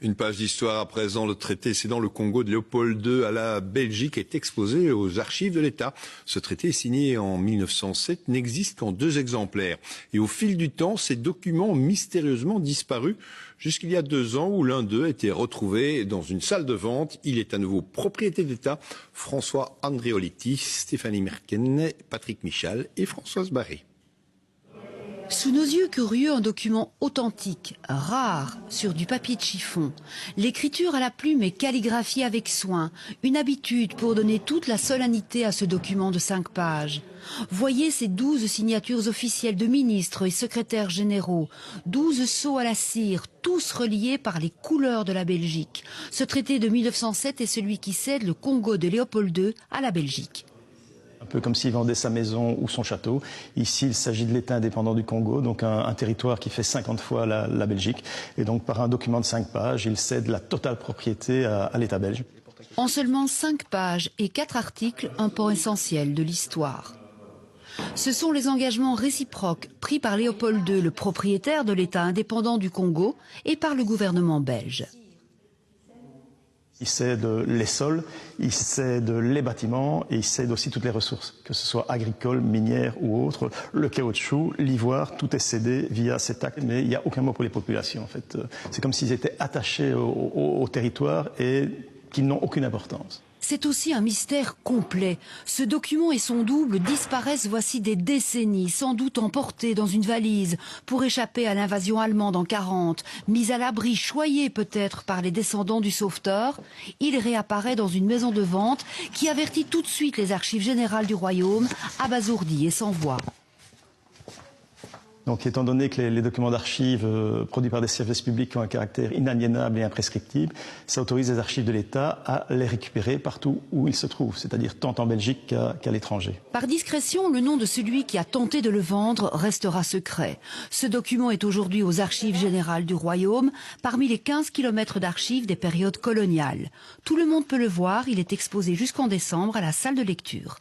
Une page d'histoire à présent. Le traité cédant le Congo de Léopold II à la Belgique est exposé aux archives de l'État. Ce traité, signé en 1907, n'existe qu'en 2 exemplaires. Et au fil du temps, ces documents ont mystérieusement disparu jusqu'il y a 2 ans où l'un d'eux a été retrouvé dans une salle de vente. Il est à nouveau propriété d'État. François Andréoletti, Stéphanie Merken, Patrick Michal et Françoise Barré. Sous nos yeux curieux, un document authentique, rare, sur du papier de chiffon. L'écriture à la plume est calligraphiée avec soin, une habitude pour donner toute la solennité à ce document de 5 pages. Voyez ces 12 signatures officielles de ministres et secrétaires généraux, 12 sceaux à la cire, tous reliés par les couleurs de la Belgique. Ce traité de 1907 est celui qui cède le Congo de Léopold II à la Belgique. Un peu comme s'il vendait sa maison ou son château. Ici, il s'agit de l'État indépendant du Congo, donc un territoire qui fait 50 fois la Belgique. Et donc, par un document de 5 pages, il cède la totale propriété à l'État belge. En seulement 5 pages et 4 articles, un pan essentiel de l'histoire. Ce sont les engagements réciproques pris par Léopold II, le propriétaire de l'État indépendant du Congo, et par le gouvernement belge. Il cède les sols, il cède les bâtiments et il cède aussi toutes les ressources, que ce soit agricoles, minières ou autres. Le caoutchouc, l'ivoire, tout est cédé via cet acte, mais il n'y a aucun mot pour les populations en fait. C'est comme s'ils étaient attachés au territoire et qu'ils n'ont aucune importance. C'est aussi un mystère complet. Ce document et son double disparaissent voici des décennies, sans doute emportés dans une valise pour échapper à l'invasion allemande en 40. Mis à l'abri, choyé peut-être par les descendants du sauveteur, il réapparaît dans une maison de vente qui avertit tout de suite les archives générales du royaume, abasourdies et sans voix. Donc, étant donné que les documents d'archives produits par des services publics ont un caractère inaliénable et imprescriptible, ça autorise les archives de l'État à les récupérer partout où ils se trouvent, c'est-à-dire tant en Belgique qu'à l'étranger. Par discrétion, le nom de celui qui a tenté de le vendre restera secret. Ce document est aujourd'hui aux archives générales du Royaume, parmi les 15 kilomètres d'archives des périodes coloniales. Tout le monde peut le voir, il est exposé jusqu'en décembre à la salle de lecture.